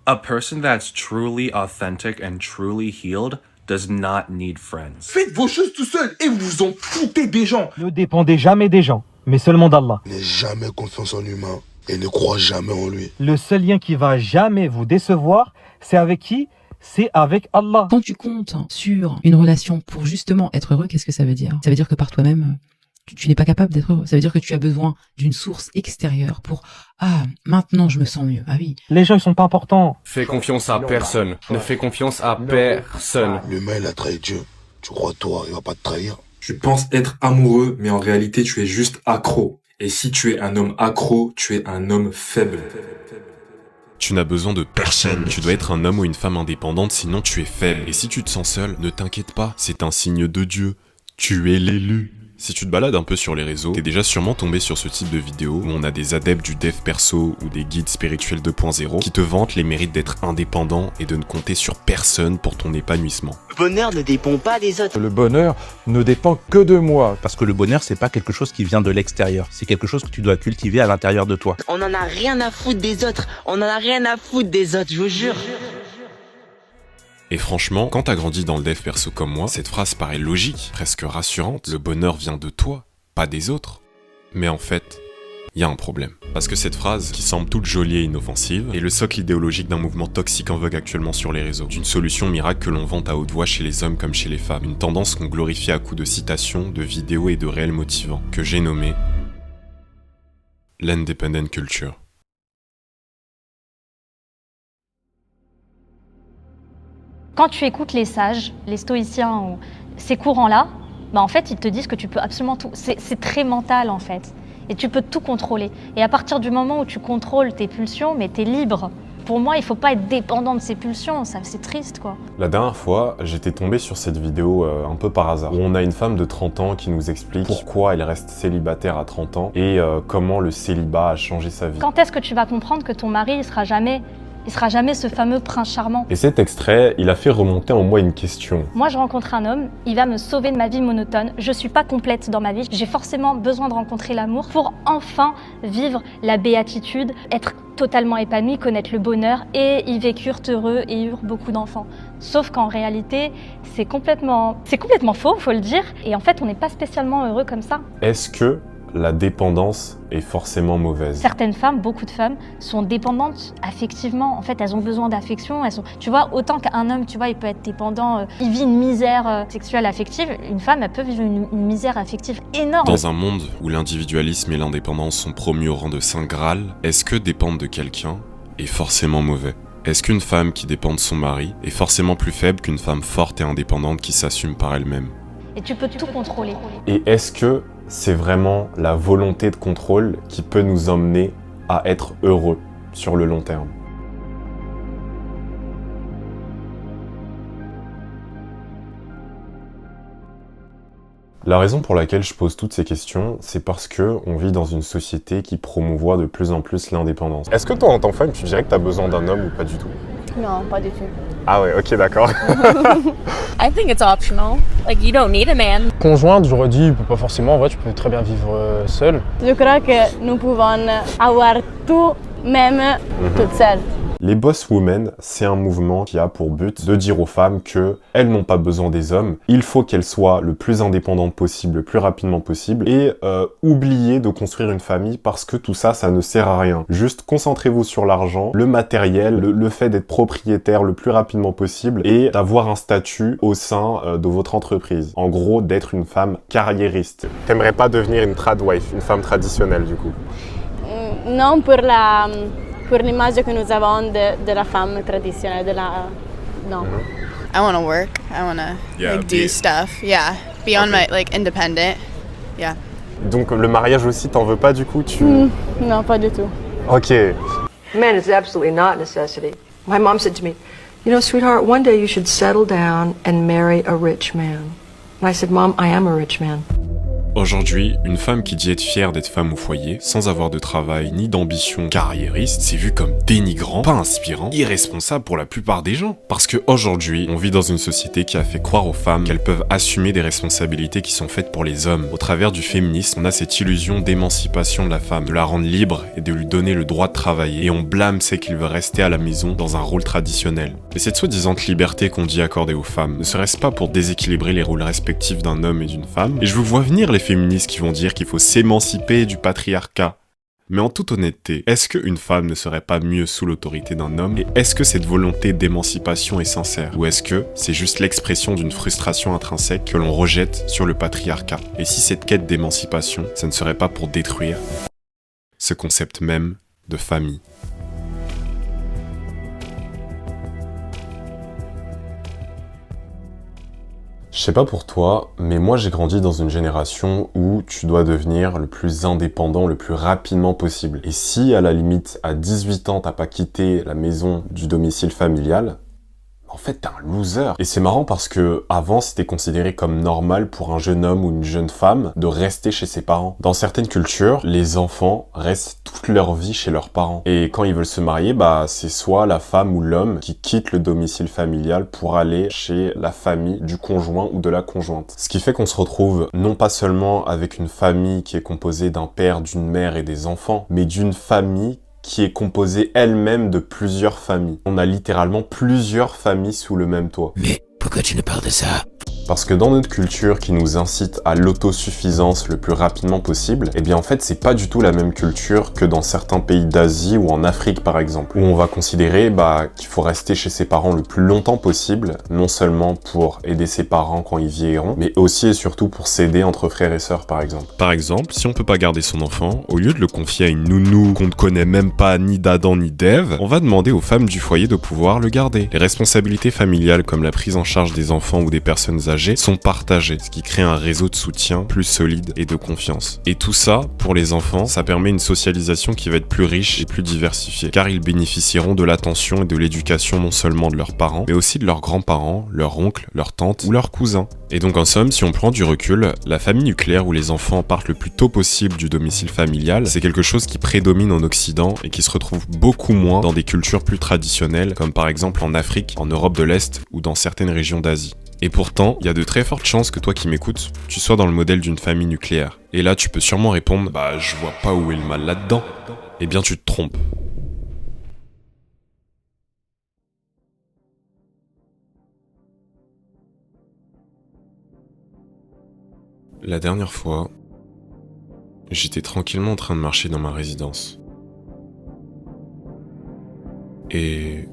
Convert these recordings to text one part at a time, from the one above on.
A person that's truly authentic and truly healed does not need friends. Faites vos choses tout seul et vous en foutez des gens. Ne dépendez jamais des gens, mais seulement d'Allah. N'aie jamais confiance en l'humain et ne crois jamais en lui. Le seul lien qui va jamais vous décevoir, c'est avec qui? C'est avec Allah. Quand tu comptes sur une relation pour justement être heureux, qu'est-ce que ça veut dire? Ça veut dire que par toi-même, tu n'es pas capable d'être heureux. Ça veut dire que tu as besoin d'une source extérieure pour « Ah, maintenant je me sens mieux. » Ah oui. Les gens, ils sont pas importants. Fais confiance à personne. Ne fais confiance à personne. L'humain, il a trahi Dieu. Tu crois toi, il va pas te trahir? Tu penses être amoureux, mais en réalité, tu es juste accro. Et si tu es un homme accro, tu es un homme faible. Tu n'as besoin de personne. Tu dois être un homme ou une femme indépendante, sinon tu es faible. Et si tu te sens seul, ne t'inquiète pas, c'est un signe de Dieu. Tu es l'élu. Si tu te balades un peu sur les réseaux, t'es déjà sûrement tombé sur ce type de vidéo où on a des adeptes du dev perso ou des guides spirituels 2.0 qui te vantent les mérites d'être indépendant et de ne compter sur personne pour ton épanouissement. Le bonheur ne dépend pas des autres. Le bonheur ne dépend que de moi. Parce que le bonheur, c'est pas quelque chose qui vient de l'extérieur. C'est quelque chose que tu dois cultiver à l'intérieur de toi. On en a rien à foutre des autres. On en a rien à foutre des autres, je vous jure. Et franchement, quand t'as grandi dans le dev perso comme moi, cette phrase paraît logique, presque rassurante. Le bonheur vient de toi, pas des autres. Mais en fait, il y a un problème. Parce que cette phrase, qui semble toute jolie et inoffensive, est le socle idéologique d'un mouvement toxique en vogue actuellement sur les réseaux. D'une solution miracle que l'on vante à haute voix chez les hommes comme chez les femmes. Une tendance qu'on glorifie à coups de citations, de vidéos et de réels motivants, que j'ai nommé l'independent culture. Quand tu écoutes les sages, les stoïciens, ces courants-là, bah en fait, ils te disent que tu peux absolument tout. C'est très mental, en fait. Et tu peux tout contrôler. Et à partir du moment où tu contrôles tes pulsions, mais t'es libre. Pour moi, il faut pas être dépendant de ses pulsions. Ça, c'est triste, quoi. La dernière fois, j'étais tombé sur cette vidéo un peu par hasard, où on a une femme de 30 ans qui nous explique pourquoi elle reste célibataire à 30 ans et comment le célibat a changé sa vie. Quand est-ce que tu vas comprendre que ton mari, il sera jamais ce fameux prince charmant. Et cet extrait, il a fait remonter en moi une question. Moi, je rencontre un homme, il va me sauver de ma vie monotone. Je suis pas complète dans ma vie. J'ai forcément besoin de rencontrer l'amour pour enfin vivre la béatitude, être totalement épanoui, connaître le bonheur, et ils vécurent heureux et eurent beaucoup d'enfants. Sauf qu'en réalité, c'est complètement faux, faut le dire. Et en fait, on n'est pas spécialement heureux comme ça. Est-ce que la dépendance est forcément mauvaise? Certaines femmes, beaucoup de femmes, sont dépendantes affectivement. En fait, elles ont besoin d'affection. Tu vois, autant qu'un homme, tu vois, il peut être dépendant, il vit une misère sexuelle affective. Une femme, elle peut vivre une misère affective énorme. Dans un monde où l'individualisme et l'indépendance sont promus au rang de saint Graal, est-ce que dépendre de quelqu'un est forcément mauvais? Est-ce qu'une femme qui dépend de son mari est forcément plus faible qu'une femme forte et indépendante qui s'assume par elle-même? Et tu peux tout contrôler. Et est-ce que c'est vraiment la volonté de contrôle qui peut nous emmener à être heureux sur le long terme? La raison pour laquelle je pose toutes ces questions, c'est parce que on vit dans une société qui promouvoit de plus en plus l'indépendance. Est-ce que toi, en tant que femme, tu dirais que tu as besoin d'un homme ou pas du tout? Non, pas du tout. Ah ouais, ok, d'accord. I think it's optional. Like, you don't need a man. Conjointe, j'aurais dit, pas forcément, en vrai, tu peux très bien vivre seule. Je crois que nous pouvons avoir tout, même toute seule. Les Boss Women, c'est un mouvement qui a pour but de dire aux femmes qu'elles n'ont pas besoin des hommes, il faut qu'elles soient le plus indépendantes possible, le plus rapidement possible, et oublier de construire une famille parce que tout ça, ça ne sert à rien. Juste concentrez-vous sur l'argent, le matériel, le fait d'être propriétaire le plus rapidement possible et d'avoir un statut au sein de votre entreprise. En gros, d'être une femme carriériste. T'aimerais pas devenir une tradwife, une femme traditionnelle du coup? Non, pour l'image que nous avons de la femme traditionnelle, non. I want to work. I want to do stuff. Yeah, be on my independent. Yeah. Donc le mariage aussi, t'en veux pas du coup? Non, pas du tout. Ok. Man is absolutely not a necessity. My mom said to me, you know, sweetheart, one day you should settle down and marry a rich man. And I said, Mom, I am a rich man. Aujourd'hui, une femme qui dit être fière d'être femme au foyer, sans avoir de travail ni d'ambition carriériste, c'est vu comme dénigrant, pas inspirant, irresponsable pour la plupart des gens. Parce que aujourd'hui, on vit dans une société qui a fait croire aux femmes qu'elles peuvent assumer des responsabilités qui sont faites pour les hommes. Au travers du féminisme, on a cette illusion d'émancipation de la femme, de la rendre libre et de lui donner le droit de travailler, et on blâme ceux qui veulent rester à la maison dans un rôle traditionnel. Mais cette soi-disant liberté qu'on dit accorder aux femmes, ne serait-ce pas pour déséquilibrer les rôles respectifs d'un homme et d'une femme? Et je vous vois venir les féministes qui vont dire qu'il faut s'émanciper du patriarcat. Mais en toute honnêteté, est-ce qu'une femme ne serait pas mieux sous l'autorité d'un homme? Et est-ce que cette volonté d'émancipation est sincère? Ou est-ce que c'est juste l'expression d'une frustration intrinsèque que l'on rejette sur le patriarcat? Et si cette quête d'émancipation, ça ne serait pas pour détruire ce concept même de famille? Je sais pas pour toi, mais moi j'ai grandi dans une génération où tu dois devenir le plus indépendant le plus rapidement possible. Et si à la limite à 18 ans t'as pas quitté la maison du domicile familial, en fait t'es un loser. Et c'est marrant parce que avant c'était considéré comme normal pour un jeune homme ou une jeune femme de rester chez ses parents. Dans certaines cultures, les enfants restent toute leur vie chez leurs parents. Et quand ils veulent se marier, bah c'est soit la femme ou l'homme qui quitte le domicile familial pour aller chez la famille du conjoint ou de la conjointe. Ce qui fait qu'on se retrouve non pas seulement avec une famille qui est composée d'un père, d'une mère et des enfants, mais d'une famille qui est composée elle-même de plusieurs familles. On a littéralement plusieurs familles sous le même toit. Mais pourquoi tu nous parles de ça? Parce que dans notre culture qui nous incite à l'autosuffisance le plus rapidement possible, eh bien en fait c'est pas du tout la même culture que dans certains pays d'Asie ou en Afrique par exemple, où on va considérer qu'il faut rester chez ses parents le plus longtemps possible, non seulement pour aider ses parents quand ils vieilliront, mais aussi et surtout pour s'aider entre frères et sœurs par exemple. Par exemple, si on peut pas garder son enfant, au lieu de le confier à une nounou qu'on ne connaît même pas ni d'Adam ni d'Ève, on va demander aux femmes du foyer de pouvoir le garder. Les responsabilités familiales comme la prise en charge des enfants ou des personnes âgées sont partagés, ce qui crée un réseau de soutien plus solide et de confiance. Et tout ça, pour les enfants, ça permet une socialisation qui va être plus riche et plus diversifiée, car ils bénéficieront de l'attention et de l'éducation non seulement de leurs parents, mais aussi de leurs grands-parents, leurs oncles, leurs tantes ou leurs cousins. Et donc en somme, si on prend du recul, la famille nucléaire où les enfants partent le plus tôt possible du domicile familial, c'est quelque chose qui prédomine en Occident et qui se retrouve beaucoup moins dans des cultures plus traditionnelles, comme par exemple en Afrique, en Europe de l'Est ou dans certaines régions d'Asie. Et pourtant, il y a de très fortes chances que toi qui m'écoutes, tu sois dans le modèle d'une famille nucléaire. Et là, tu peux sûrement répondre « Bah, je vois pas où est le mal là-dedans ». Eh bien, tu te trompes. La dernière fois, j'étais tranquillement en train de marcher dans ma résidence. Et,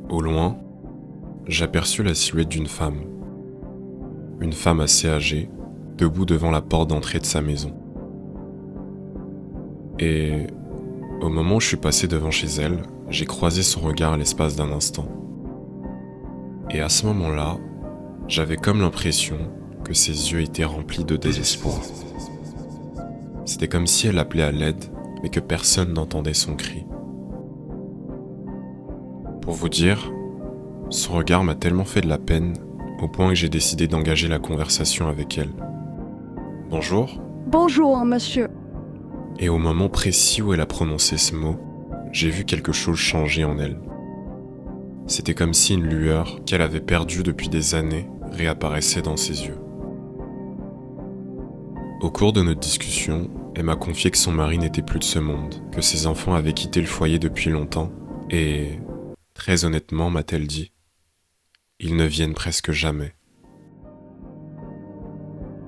au loin, j'aperçus la silhouette d'une femme. Une femme assez âgée, debout devant la porte d'entrée de sa maison. Et au moment où je suis passé devant chez elle, j'ai croisé son regard à l'espace d'un instant. Et à ce moment-là, j'avais comme l'impression que ses yeux étaient remplis de désespoir. C'était comme si elle appelait à l'aide, mais que personne n'entendait son cri. Pour vous dire, son regard m'a tellement fait de la peine au point que j'ai décidé d'engager la conversation avec elle. Bonjour. Bonjour, monsieur. Et au moment précis où elle a prononcé ce mot, j'ai vu quelque chose changer en elle. C'était comme si une lueur qu'elle avait perdue depuis des années réapparaissait dans ses yeux. Au cours de notre discussion, elle m'a confié que son mari n'était plus de ce monde, que ses enfants avaient quitté le foyer depuis longtemps, et, très honnêtement, m'a-t-elle dit, ils ne viennent presque jamais.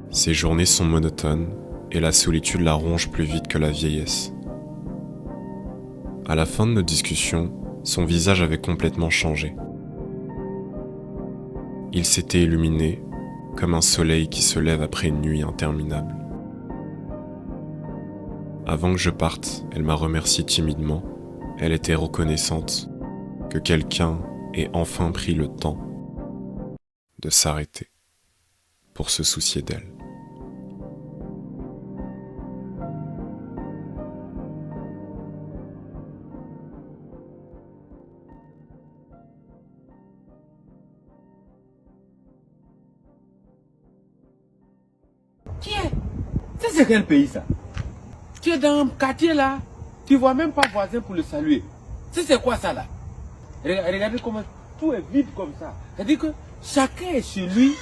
Ces journées sont monotones et la solitude la ronge plus vite que la vieillesse. À la fin de notre discussion, son visage avait complètement changé. Il s'était illuminé comme un soleil qui se lève après une nuit interminable. Avant que je parte, elle m'a remercié timidement. Elle était reconnaissante que quelqu'un ait enfin pris le temps de s'arrêter pour se soucier d'elle. Qui est? Ça, c'est quel pays, ça? Tu es dans un quartier, là. Tu vois même pas voisin pour le saluer. Ça, c'est quoi, ça, là? Regardez comment tout est vide comme ça. C'est-à-dire que chacun est chez lui.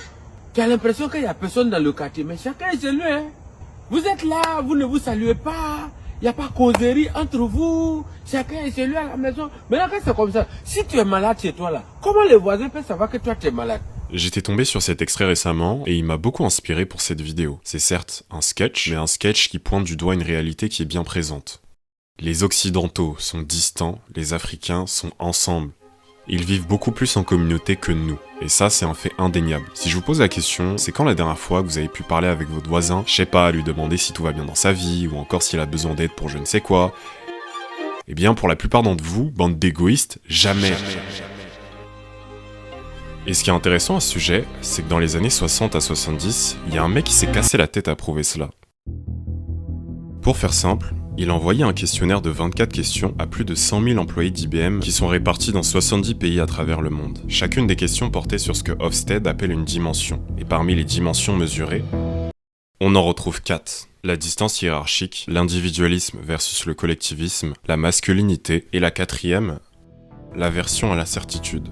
Tu as l'impression qu'il n'y a personne dans le quartier, mais chacun est chez lui, hein. Vous êtes là, vous ne vous saluez pas. Il n'y a pas causerie entre vous. Chacun est chez lui à la maison. Maintenant que c'est comme ça, si tu es malade chez toi là, comment les voisins peuvent savoir que toi tu es malade? J'étais tombé sur cet extrait récemment et il m'a beaucoup inspiré pour cette vidéo. C'est certes un sketch, mais un sketch qui pointe du doigt une réalité qui est bien présente. Les Occidentaux sont distants, les Africains sont ensemble. Ils vivent beaucoup plus en communauté que nous. Et ça, c'est un fait indéniable. Si je vous pose la question, c'est quand la dernière fois que vous avez pu parler avec votre voisin, je sais pas, lui demander si tout va bien dans sa vie, ou encore s'il a besoin d'aide pour je ne sais quoi. Eh bien, pour la plupart d'entre vous, bande d'égoïstes, jamais. Et ce qui est intéressant à ce sujet, c'est que dans les années 60 à 70, il y a un mec qui s'est cassé la tête à prouver cela. Pour faire simple, il a envoyé un questionnaire de 24 questions à plus de 100 000 employés d'IBM qui sont répartis dans 70 pays à travers le monde. Chacune des questions portait sur ce que Hofstede appelle une dimension. Et parmi les dimensions mesurées, on en retrouve 4. La distance hiérarchique, l'individualisme versus le collectivisme, la masculinité et la 4e, l'aversion à la certitude.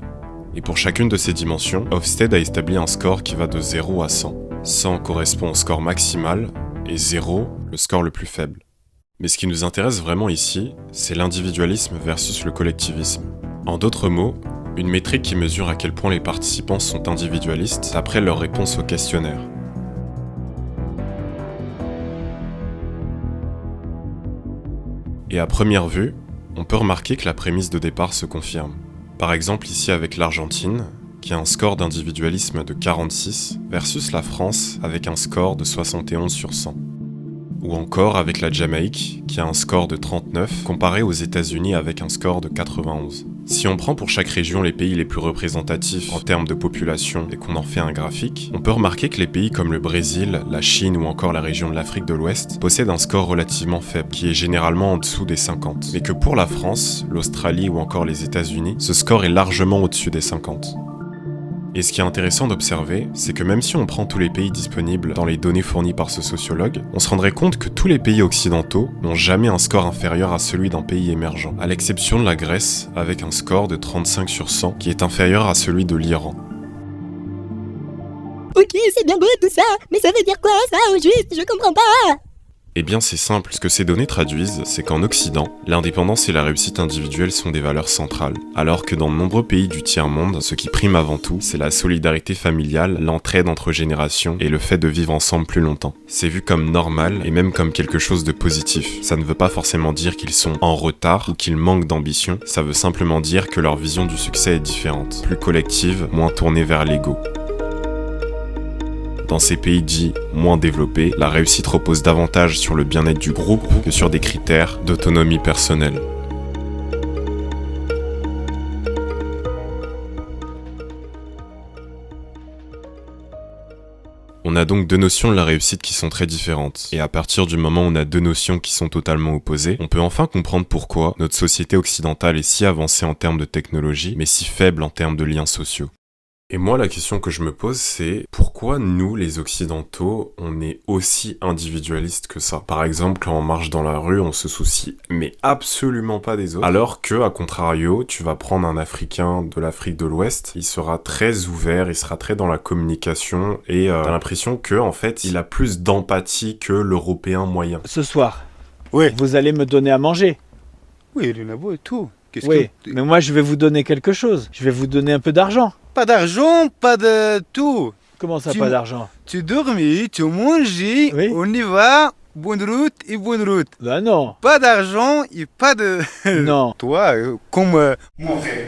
Et pour chacune de ces dimensions, Hofstede a établi un score qui va de 0 à 100. 100 correspond au score maximal et 0, le score le plus faible. Mais ce qui nous intéresse vraiment ici, c'est l'individualisme versus le collectivisme. En d'autres mots, une métrique qui mesure à quel point les participants sont individualistes après leur réponse au questionnaire. Et à première vue, on peut remarquer que la prémisse de départ se confirme. Par exemple ici avec l'Argentine, qui a un score d'individualisme de 46, versus la France avec un score de 71 sur 100. Ou encore avec la Jamaïque, qui a un score de 39, comparé aux États-Unis avec un score de 91. Si on prend pour chaque région les pays les plus représentatifs en termes de population et qu'on en fait un graphique, on peut remarquer que les pays comme le Brésil, la Chine ou encore la région de l'Afrique de l'Ouest possèdent un score relativement faible, qui est généralement en dessous des 50. Mais que pour la France, l'Australie ou encore les États-Unis, ce score est largement au-dessus des 50. Et ce qui est intéressant d'observer, c'est que même si on prend tous les pays disponibles dans les données fournies par ce sociologue, on se rendrait compte que tous les pays occidentaux n'ont jamais un score inférieur à celui d'un pays émergent, à l'exception de la Grèce, avec un score de 35 sur 100, qui est inférieur à celui de l'Iran. Ok, c'est bien beau tout ça, mais ça veut dire quoi ça au juste? Je comprends pas. Eh bien c'est simple, ce que ces données traduisent, c'est qu'en Occident, l'indépendance et la réussite individuelle sont des valeurs centrales, alors que dans de nombreux pays du tiers-monde, ce qui prime avant tout, c'est la solidarité familiale, l'entraide entre générations et le fait de vivre ensemble plus longtemps. C'est vu comme normal et même comme quelque chose de positif. Ça ne veut pas forcément dire qu'ils sont en retard ou qu'ils manquent d'ambition, ça veut simplement dire que leur vision du succès est différente, plus collective, moins tournée vers l'ego. Dans ces pays dits moins développés, la réussite repose davantage sur le bien-être du groupe que sur des critères d'autonomie personnelle. On a donc deux notions de la réussite qui sont très différentes. Et à partir du moment où on a deux notions qui sont totalement opposées, on peut enfin comprendre pourquoi notre société occidentale est si avancée en termes de technologie, mais si faible en termes de liens sociaux. Et moi, la question que je me pose, c'est pourquoi nous, les Occidentaux, on est aussi individualistes que ça? Par exemple, quand on marche dans la rue, on se soucie mais absolument pas des autres. Alors que, à contrario, tu vas prendre un Africain de l'Afrique de l'Ouest, il sera très ouvert, il sera très dans la communication et t'as l'impression que, en fait, il a plus d'empathie que l'Européen moyen. Ce soir, oui, vous allez me donner à manger. Oui, le nabo et tout. Oui, mais moi je vais vous donner quelque chose. Je vais vous donner un peu d'argent. Pas d'argent, pas de tout. Comment ça, pas d'argent? Tu dormis, tu manges, oui. On y va, bonne route et bonne route. Ben non. Pas d'argent et pas de... Non. Toi, comme mon frère.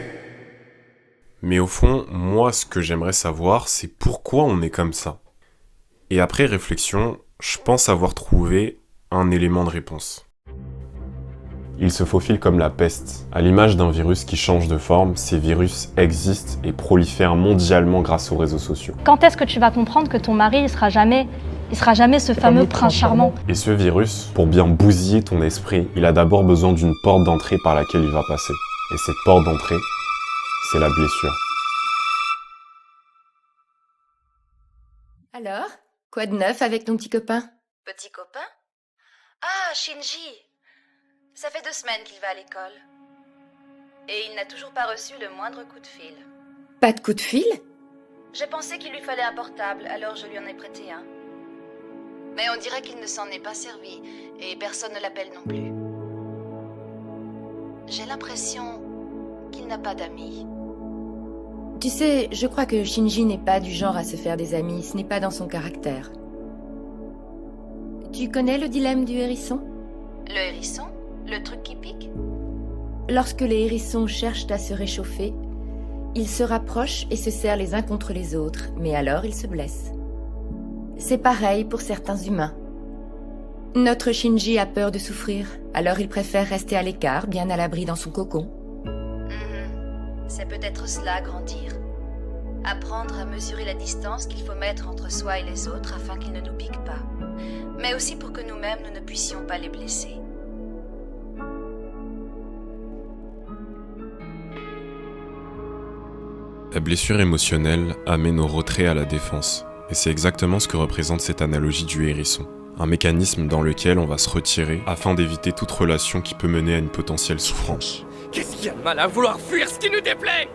Mais au fond, moi ce que j'aimerais savoir, c'est pourquoi on est comme ça. Et après réflexion, je pense avoir trouvé un élément de réponse. Il se faufile comme la peste. À l'image d'un virus qui change de forme, ces virus existent et prolifèrent mondialement grâce aux réseaux sociaux. Quand est-ce que tu vas comprendre que ton mari, il sera jamais ce fameux prince charmant? Et ce virus, pour bien bousiller ton esprit, il a d'abord besoin d'une porte d'entrée par laquelle il va passer. Et cette porte d'entrée, c'est la blessure. Alors, quoi de neuf avec ton petit copain? Petit copain? Ah, Shinji. Ça fait 2 semaines qu'il va à l'école. Et il n'a toujours pas reçu le moindre coup de fil. Pas de coup de fil? J'ai pensé qu'il lui fallait un portable, alors je lui en ai prêté un. Mais on dirait qu'il ne s'en est pas servi, et personne ne l'appelle non plus. J'ai l'impression qu'il n'a pas d'amis. Tu sais, je crois que Shinji n'est pas du genre à se faire des amis, ce n'est pas dans son caractère. Tu connais le dilemme du hérisson? Le hérisson? Le truc qui pique? Lorsque les hérissons cherchent à se réchauffer, ils se rapprochent et se serrent les uns contre les autres, mais alors ils se blessent. C'est pareil pour certains humains. Notre Shinji a peur de souffrir, alors il préfère rester à l'écart, bien à l'abri dans son cocon. C'est peut-être cela, grandir. Apprendre à mesurer la distance qu'il faut mettre entre soi et les autres afin qu'ils ne nous piquent pas. Mais aussi pour que nous-mêmes, nous ne puissions pas les blesser. La blessure émotionnelle amène au retrait à la défense. Et c'est exactement ce que représente cette analogie du hérisson. Un mécanisme dans lequel on va se retirer afin d'éviter toute relation qui peut mener à une potentielle souffrance. Qu'est-ce qu'il y a de mal à vouloir fuir ce qui nous déplaît?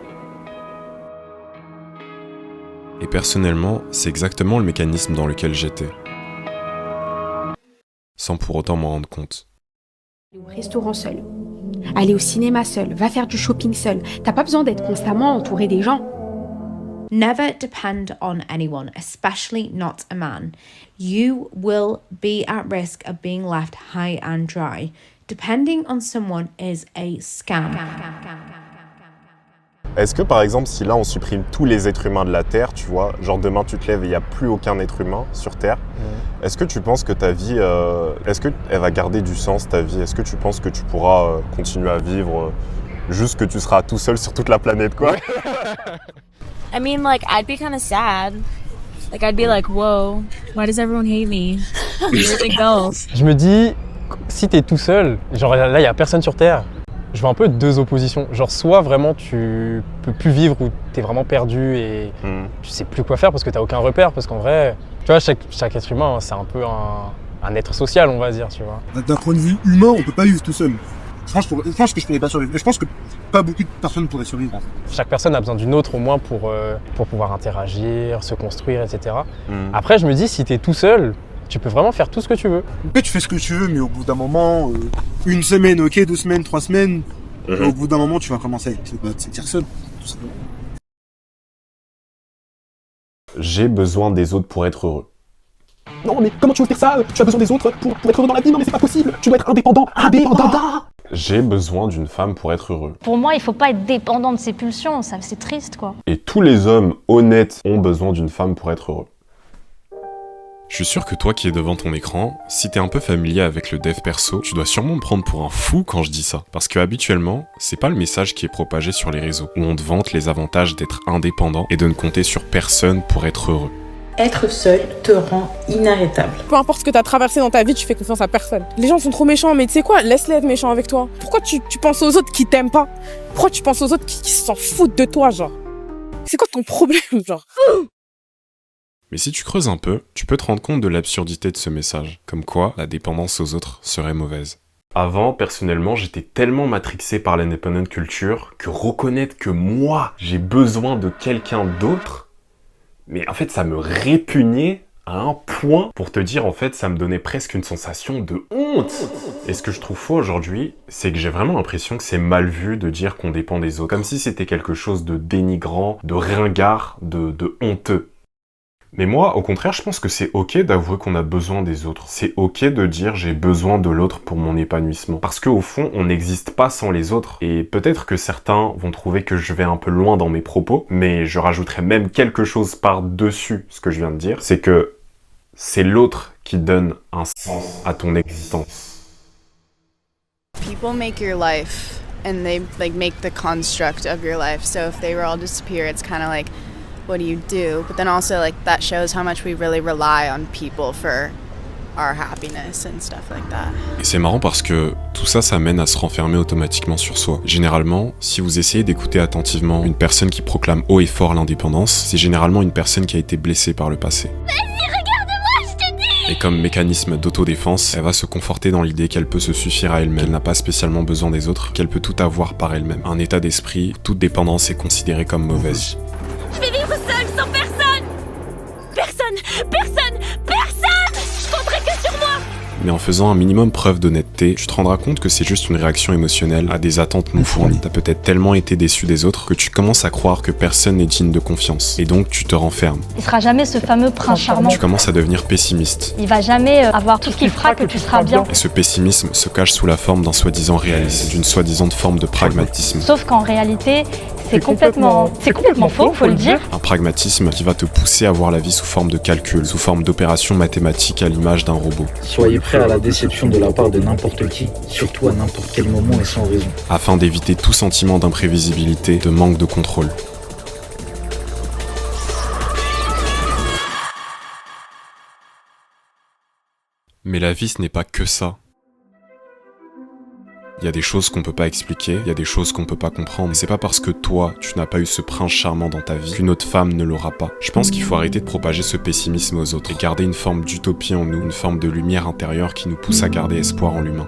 Et personnellement, c'est exactement le mécanisme dans lequel j'étais. Sans pour autant m'en rendre compte. Au restaurant seul, aller au cinéma seul, va faire du shopping seul. T'as pas besoin d'être constamment entouré des gens. Never depend on anyone, especially not a man. You will be at risk of being left high and dry. Depending on someone is a scam. Est-ce que par exemple, si là on supprime tous les êtres humains de la Terre, tu vois, genre demain tu te lèves et il n'y a plus aucun être humain sur Terre, est-ce que tu penses que ta vie, est-ce qu'elle va garder du sens ta vie? Est-ce que tu penses que tu pourras continuer à vivre juste que tu seras tout seul sur toute la planète, quoi? I mean, like, I'd be kind of sad. Like, I'd be like, whoa, why does everyone hate me? Where'd it go? Je me dis, si t'es tout seul, genre là, il y a personne sur Terre, je vois un peu 2 oppositions. Genre, soit vraiment tu peux plus vivre ou t'es vraiment perdu et tu sais plus quoi faire parce que t'as aucun repère. Parce qu'en vrai, tu vois, chaque être humain, c'est un peu un être social, on va dire, tu vois. D'un point de vue humain, on peut pas vivre tout seul. Je pense que je pourrais pas survivre. Je pense que pas beaucoup de personnes pourraient survivre. En fait. Chaque personne a besoin d'une autre au moins pour pouvoir interagir, se construire, etc. Après, je me dis, si t'es tout seul, tu peux vraiment faire tout ce que tu veux. En fait, tu fais ce que tu veux, mais au bout d'un moment, 1 semaine, ok, 2 semaines, 3 semaines, au bout d'un moment, tu vas commencer à te sentir seul, tout simplement. J'ai besoin des autres pour être heureux. Non, mais comment tu veux faire ça? Tu as besoin des autres pour être heureux dans la vie? Non, mais c'est pas possible. Tu dois être indépendant. J'ai besoin d'une femme pour être heureux. Pour moi, il faut pas être dépendant de ses pulsions, ça c'est triste quoi. Et tous les hommes honnêtes ont besoin d'une femme pour être heureux. Je suis sûr que toi qui es devant ton écran, si t'es un peu familier avec le dev perso, tu dois sûrement me prendre pour un fou quand je dis ça. Parce que habituellement, c'est pas le message qui est propagé sur les réseaux, où on te vante les avantages d'être indépendant et de ne compter sur personne pour être heureux. Être seul te rend inarrêtable. Peu importe ce que t'as traversé dans ta vie, tu fais confiance à personne. Les gens sont trop méchants, mais tu sais quoi, laisse-les être méchants avec toi. Pourquoi tu penses aux autres qui t'aiment pas? Pourquoi tu penses aux autres qui s'en foutent de toi, genre? C'est quoi ton problème, genre? Mais si tu creuses un peu, tu peux te rendre compte de l'absurdité de ce message, comme quoi la dépendance aux autres serait mauvaise. Avant, personnellement, j'étais tellement matrixé par l'independent culture que reconnaître que moi, j'ai besoin de quelqu'un d'autre, mais en fait, ça me répugnait à un point, pour te dire, en fait, ça me donnait presque une sensation de honte. Et ce que je trouve faux aujourd'hui, c'est que j'ai vraiment l'impression que c'est mal vu de dire qu'on dépend des autres, comme si c'était quelque chose de dénigrant, de ringard, de honteux. Mais moi, au contraire, je pense que c'est ok d'avouer qu'on a besoin des autres. C'est ok de dire j'ai besoin de l'autre pour mon épanouissement. Parce qu'au fond, on n'existe pas sans les autres. Et peut-être que certains vont trouver que je vais un peu loin dans mes propos, mais je rajouterai même quelque chose par-dessus ce que je viens de dire. C'est que c'est l'autre qui donne un sens à ton existence. People make your life and they make the construct of your life. So if they were all disappear, it's kind of like, what do you do? But then also that shows how much we really rely on people for our happiness and stuff like that. Et c'est marrant parce que tout ça, ça mène à se renfermer automatiquement sur soi. Généralement, si vous essayez d'écouter attentivement une personne qui proclame haut et fort l'indépendance, c'est généralement une personne qui a été blessée par le passé. Vas-y, regarde-moi, je te dis! Et comme mécanisme d'autodéfense, elle va se conforter dans l'idée qu'elle peut se suffire à elle-même, qu'elle n'a pas spécialement besoin des autres, qu'elle peut tout avoir par elle-même. Un état d'esprit où toute dépendance est considérée comme mauvaise. Je vais vivre seule, sans personne. Personne. Je compterai que sur moi. Mais en faisant un minimum preuve d'honnêteté, tu te rendras compte que c'est juste une réaction émotionnelle à des attentes non fournies. T'as peut-être tellement été déçu des autres que tu commences à croire que personne n'est digne de confiance. Et donc tu te renfermes. Il sera jamais ce fameux prince charmant. Tu commences à devenir pessimiste. Il va jamais avoir tout ce qui fera que tu seras bien. Et ce pessimisme se cache sous la forme d'un soi-disant réalisme, d'une soi-disant forme de pragmatisme. Sauf qu'en réalité, c'est complètement faux, faut le dire. Un pragmatisme qui va te pousser à voir la vie sous forme de calcul, sous forme d'opération mathématique à l'image d'un robot. Soyez prêts à la déception de la part de n'importe qui, surtout à n'importe quel moment et sans raison. Afin d'éviter tout sentiment d'imprévisibilité, de manque de contrôle. Mais la vie, ce n'est pas que ça. Il y a des choses qu'on peut pas expliquer, il y a des choses qu'on peut pas comprendre. C'est pas parce que toi, tu n'as pas eu ce prince charmant dans ta vie qu'une autre femme ne l'aura pas. Je pense qu'il faut arrêter de propager ce pessimisme aux autres et garder une forme d'utopie en nous, une forme de lumière intérieure qui nous pousse à garder espoir en l'humain.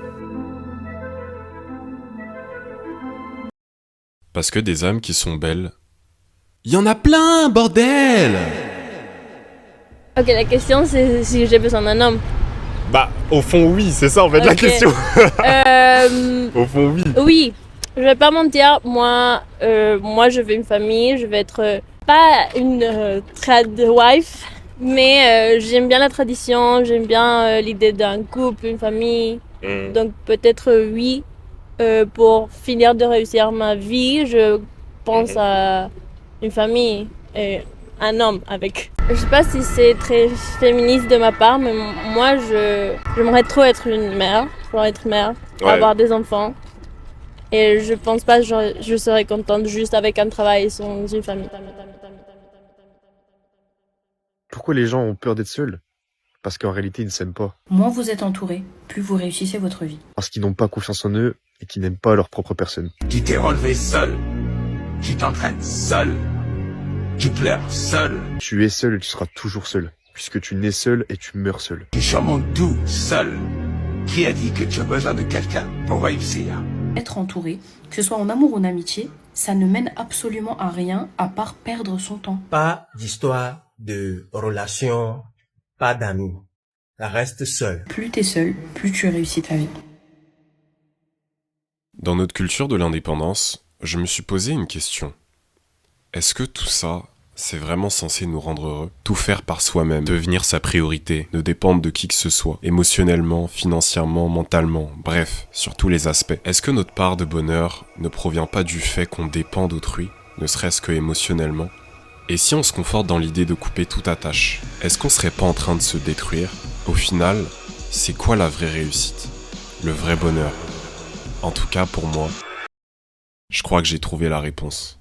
Parce que des âmes qui sont belles, il y en a plein, bordel! Ok, la question c'est si j'ai besoin d'un homme. Bah, au fond, oui, c'est ça en fait la question. Au fond, oui. Oui, je vais pas mentir, moi je veux une famille, je vais être pas une trad wife, mais j'aime bien la tradition, j'aime bien l'idée d'un couple, une famille. Donc peut-être oui, pour finir de réussir ma vie, je pense à une famille et un homme avec. Je sais pas si c'est très féministe de ma part, mais moi j'aimerais trop être une mère, avoir des enfants. Et je pense pas que je serais contente juste avec un travail sans une famille. Pourquoi les gens ont peur d'être seuls? Parce qu'en réalité ils ne s'aiment pas. Moins vous êtes entouré, plus vous réussissez votre vie. Parce qu'ils n'ont pas confiance en eux et qu'ils n'aiment pas leur propre personne. Tu t'es relevé seul. Tu t'entraînes seul. Tu pleures seul. Tu es seul et tu seras toujours seul, puisque tu nais seul et tu meurs seul. Tu surmontes tout seul. Qui a dit que tu as besoin de quelqu'un pour réussir? Être entouré, que ce soit en amour ou en amitié, ça ne mène absolument à rien à part perdre son temps. Pas d'histoire de relation, pas d'amis. Reste seul. Plus t'es seul, plus tu réussis ta vie. Dans notre culture de l'indépendance, je me suis posé une question. Est-ce que tout ça, c'est vraiment censé nous rendre heureux? Tout faire par soi-même, devenir sa priorité, ne dépendre de qui que ce soit, émotionnellement, financièrement, mentalement, bref, sur tous les aspects. Est-ce que notre part de bonheur ne provient pas du fait qu'on dépend d'autrui, ne serait-ce que émotionnellement? Et si on se conforte dans l'idée de couper toute attache, est-ce qu'on serait pas en train de se détruire? Au final, c'est quoi la vraie réussite? Le vrai bonheur? En tout cas, pour moi, je crois que j'ai trouvé la réponse.